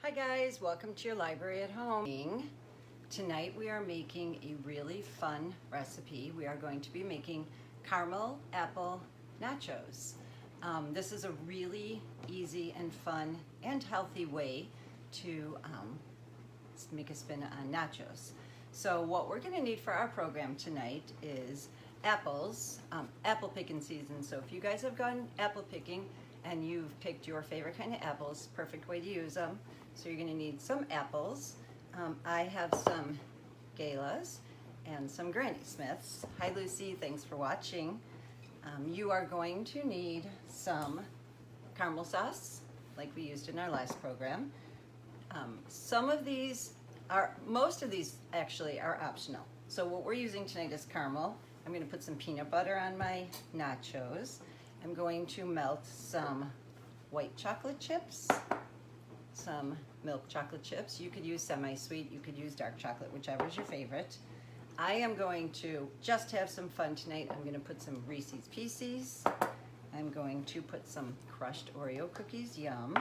Hi guys, welcome to your library at home. Tonight we are making a really fun recipe. We are going to be making caramel apple nachos. This is a really easy and fun and healthy way to make a spin on nachos. So what we're going to need for our program tonight is apples, apple picking season. So if you guys have gone apple picking and you've picked your favorite kind of apples, perfect way to use them. So you're going to need some apples. I have some Galas and some Granny Smiths. Hi Lucy, thanks for watching. You are going to need some caramel sauce like we used in our last program. Most of these actually are optional. So what we're using tonight is caramel. I'm going to put some peanut butter on my nachos. I'm going to melt some white chocolate chips, some milk chocolate chips. You could use semi-sweet, you could use dark chocolate, whichever is your favorite. I am going to just have some fun tonight. I'm going to put some Reese's Pieces. I'm going to put some crushed Oreo cookies, yum.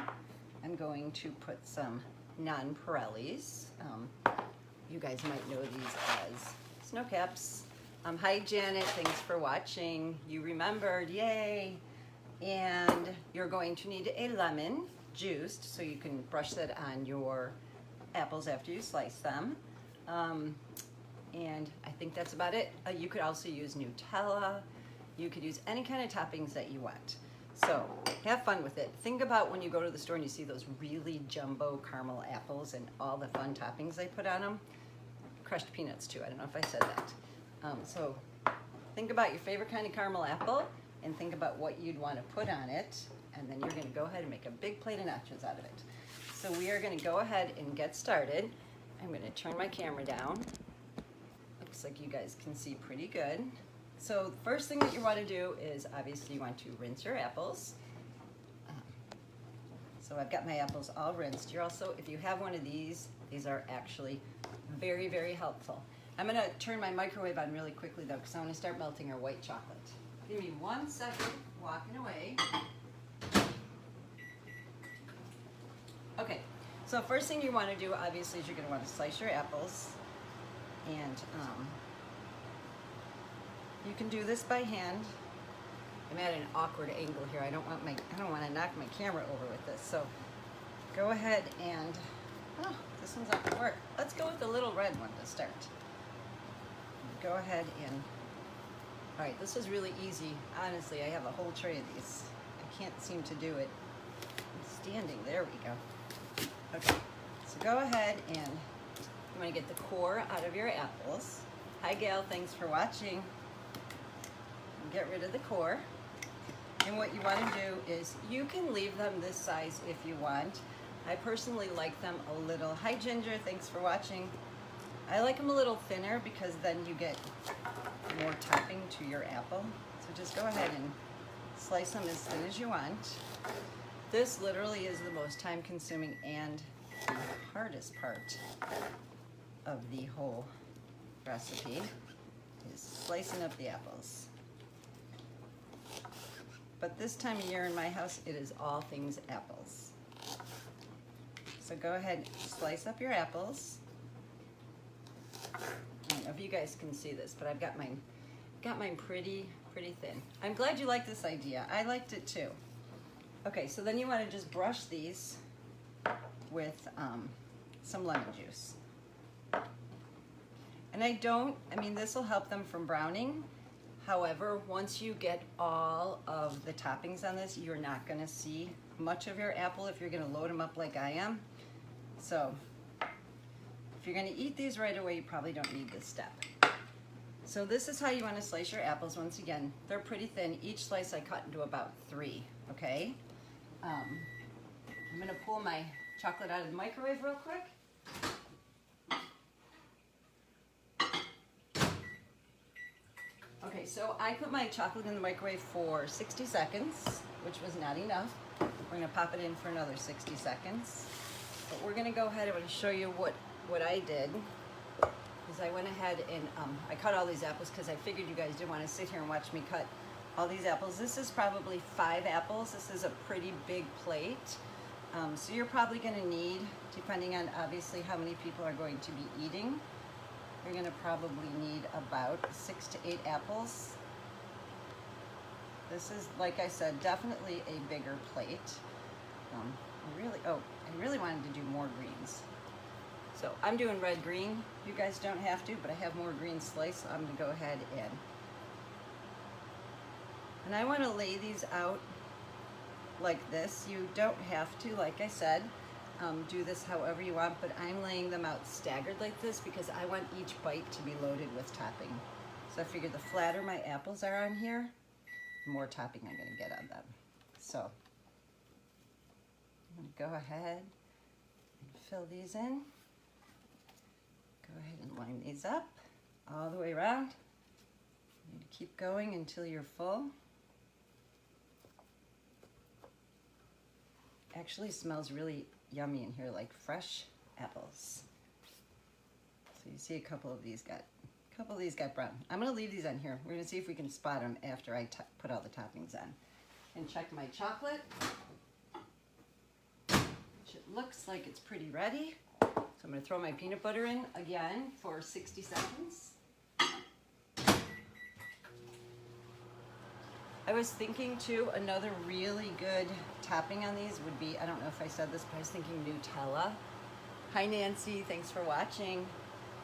I'm going to put some nonpareils. You guys might know these as snow caps. Hi Janet, thanks for watching. You remembered, yay. And you're going to need a lemon juiced so you can brush that on your apples after you slice them. And I think that's about it. You could also use Nutella. You could use any kind of toppings that you want. So have fun with it. Think about when you go to the store and you see those really jumbo caramel apples and all the fun toppings they put on them. Crushed peanuts too, I don't know if I said that. So think about your favorite kind of caramel apple and think about what you'd want to put on it, and then you're going to go ahead and make a big plate of nachos out of it. So we are going to go ahead and get started. I'm going to turn my camera down. Looks like you guys can see pretty good. So the first thing that you want to do is obviously you want to rinse your apples. So I've got my apples all rinsed. You're also, if you have one of these are actually very, very helpful. I'm going to turn my microwave on really quickly though, because I want to start melting our white chocolate. Give me 1 second, walking away. Okay, so first thing you want to do obviously is you're going to want to slice your apples, and you can do this by hand. I'm at an awkward angle here. I don't want to knock my camera over with this. So go ahead and this one's not gonna work. Let's go with the little red one to start. Go ahead and all right. This is really easy. Honestly, I have a whole tray of these. I can't seem to do it. I'm standing. There we go. Okay. So go ahead and you want to get the core out of your apples. Hi Gail, thanks for watching. Get rid of the core. And what you want to do is you can leave them this size if you want. I personally like them a little. Hi Ginger, thanks for watching. I like them a little thinner because then you get more topping to your apple. So just go ahead and slice them as thin as you want. This literally is the most time consuming and the hardest part of the whole recipe is slicing up the apples. But this time of year in my house, it is all things apples. So go ahead and slice up your apples. I don't know if you guys can see this, but I've got mine pretty thin. I'm glad you like this idea. I liked it too. Okay, so then you want to just brush these with some lemon juice. And this will help them from browning. However, once you get all of the toppings on this, you're not going to see much of your apple if you're going to load them up like I am. So if you're going to eat these right away, you probably don't need this step. So this is how you want to slice your apples. Once again, they're pretty thin. Each slice I cut into about 3, okay? I'm going to pull my chocolate out of the microwave real quick. Okay, so I put my chocolate in the microwave for 60 seconds, which was not enough. We're going to pop it in for another 60 seconds. But we're going to go ahead and show you what I did. Is I went ahead and I cut all these apples because I figured you guys didn't want to sit here and watch me cut all these apples. This is probably 5 apples. This is a pretty big plate. So you're probably going to need, depending on obviously how many people are going to be eating, you're going to probably need about 6 to 8 apples. This is, like I said, definitely a bigger plate. I really wanted to do more greens. So I'm doing red green. You guys don't have to, but I have more green sliced, so I'm going to go ahead and I want to lay these out like this. You don't have to, like I said, do this however you want, but I'm laying them out staggered like this because I want each bite to be loaded with topping. So I figured the flatter my apples are on here, the more topping I'm going to get on them. So I'm going to go ahead and fill these in. Go ahead and line these up all the way around. You need to keep going until you're full. Actually smells really yummy in here, like fresh apples. So you see a couple of these got brown. I'm gonna leave these on here. We're gonna see if we can spot them after I put all the toppings on. And check my chocolate, which it looks like it's pretty ready. So I'm gonna throw my peanut butter in again for 60 seconds. I was thinking too, another really good topping on these would be, I don't know if I said this, but I was thinking Nutella. Hi Nancy, thanks for watching.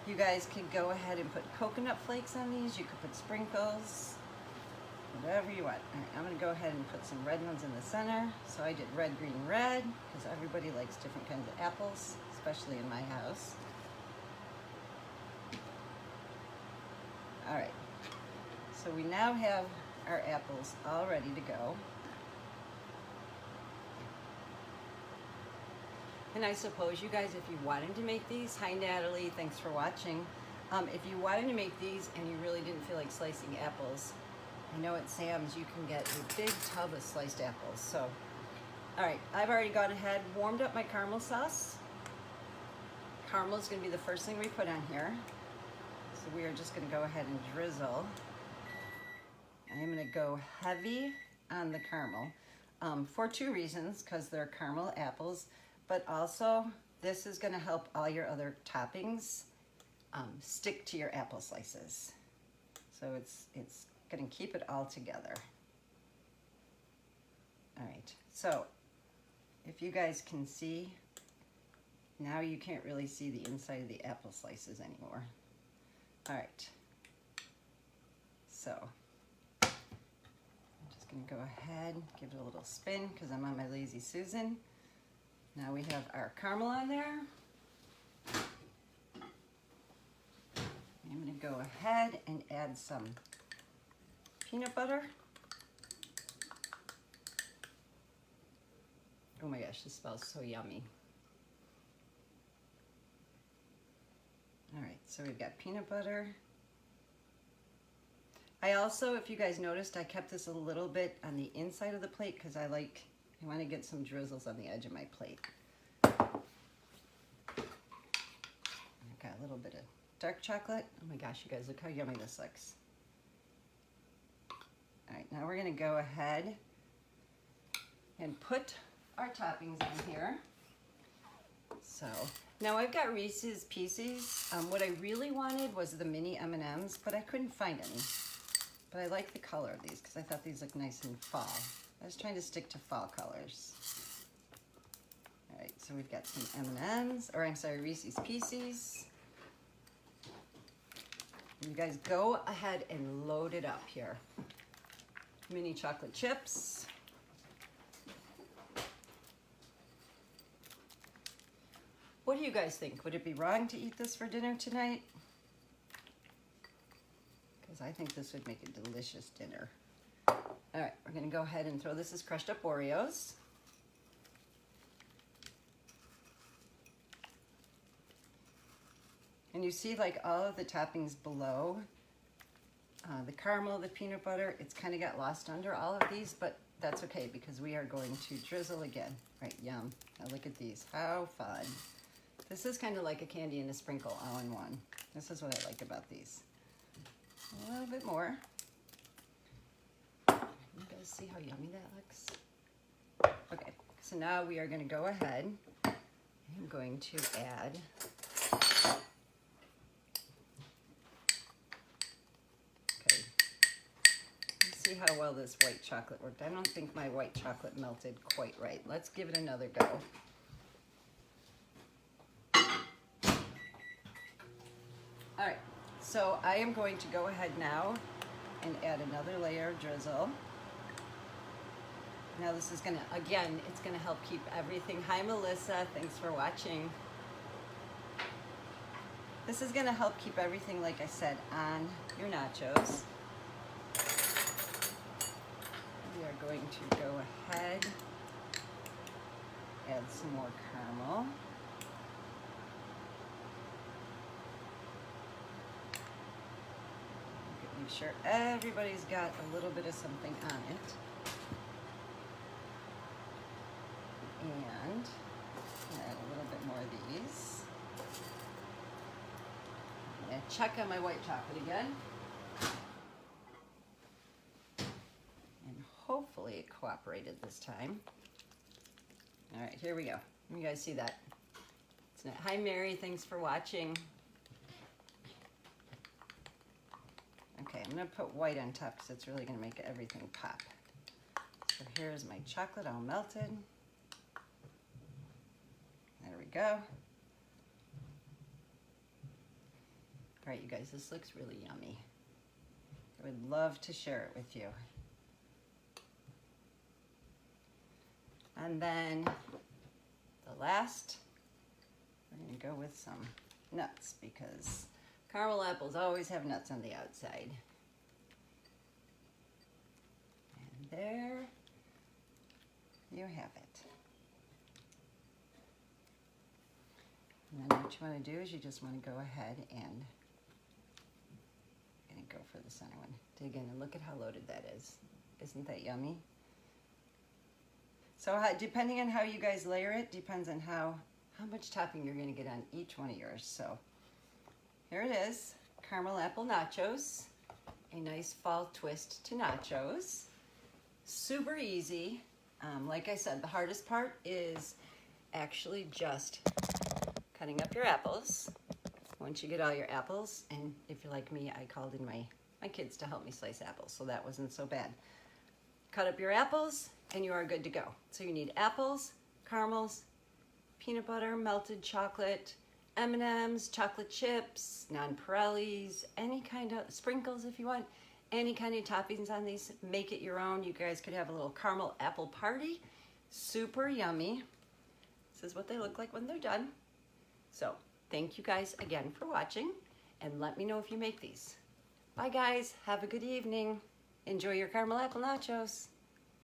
You guys could go ahead and put coconut flakes on these. You could put sprinkles, whatever you want. All right, I'm gonna go ahead and put some red ones in the center. So I did red, green, red, because everybody likes different kinds of apples, especially in my house. All right, so we now have our apples all ready to go. And I suppose you guys, if you wanted to make these, hi Natalie, thanks for watching. If you wanted to make these and you really didn't feel like slicing apples, I know at Sam's you can get a big tub of sliced apples. So, all right, I've already gone ahead, warmed up my caramel sauce. Caramel is gonna be the first thing we put on here. So we are just gonna go ahead and drizzle. I'm gonna go heavy on the caramel for 2 reasons, because they're caramel apples, but also this is gonna help all your other toppings stick to your apple slices. So it's gonna keep it all together. All right, so if you guys can see, now you can't really see the inside of the apple slices anymore. All right, so go ahead, give it a little spin because I'm on my Lazy Susan. Now we have our caramel on there. I'm going to go ahead and add some peanut butter. Oh my gosh, this smells so yummy. All right, so we've got peanut butter. I also, if you guys noticed, I kept this a little bit on the inside of the plate because I want to get some drizzles on the edge of my plate. I've got a little bit of dark chocolate. Oh my gosh, you guys, look how yummy this looks. All right, now we're gonna go ahead and put our toppings on here. So now I've got Reese's Pieces. What I really wanted was the mini M&Ms, but I couldn't find any. But I like the color of these because I thought these look nice in fall. I was trying to stick to fall colors. All right, so we've got some M&Ms, or I'm sorry, Reese's Pieces. You guys go ahead and load it up here. Mini chocolate chips. What do you guys think? Would it be wrong to eat this for dinner tonight? Because I think this would make a delicious dinner. All right, we're gonna go ahead and throw this as crushed up Oreos. And you see like all of the toppings below, the caramel, the peanut butter, it's kind of got lost under all of these, but that's okay because we are going to drizzle again. Right, yum. Now look at these, how fun. This is kind of like a candy and a sprinkle all in one. This is what I like about these. A little bit more. You guys see how yummy that looks? Okay, So now we are going to go ahead. I'm going to add see how well this white chocolate worked. I don't think my white chocolate melted quite right. Let's give it another go. All right, so I am going to go ahead now and add another layer of drizzle. Now this is gonna, again, it's gonna help keep everything. Hi Melissa, thanks for watching. This is gonna help keep everything, like I said, on your nachos. We are going to go ahead, add some more caramel. Make sure everybody's got a little bit of something on it. And add a little bit more of these. I'm gonna check on my white chocolate again. And hopefully it cooperated this time. All right, here we go. You guys see that? Hi Mary, thanks for watching. Okay, I'm gonna put white on top because it's really gonna make everything pop. So here's my chocolate all melted. There we go. All right, you guys, this looks really yummy. I would love to share it with you. And then the last, we're gonna go with some nuts because caramel apples always have nuts on the outside. And there you have it. And then what you want to do is you just want to go ahead and I'm going to go for the center one. Dig in and look at how loaded that is. Isn't that yummy? So depending on how you guys layer it, depends on how much topping you're going to get on each one of yours. So here it is, Caramel Apple Nachos. A nice fall twist to nachos. Super easy. Like I said, the hardest part is actually just cutting up your apples. Once you get all your apples, and if you're like me, I called in my kids to help me slice apples, so that wasn't so bad. Cut up your apples, and you are good to go. So you need apples, caramels, peanut butter, melted chocolate, M&Ms, chocolate chips, nonpareils, any kind of sprinkles if you want, any kind of toppings on these. Make it your own. You guys could have a little caramel apple party. Super yummy. This is what they look like when they're done. So thank you guys again for watching, and let me know if you make these. Bye guys, have a good evening. Enjoy your caramel apple nachos.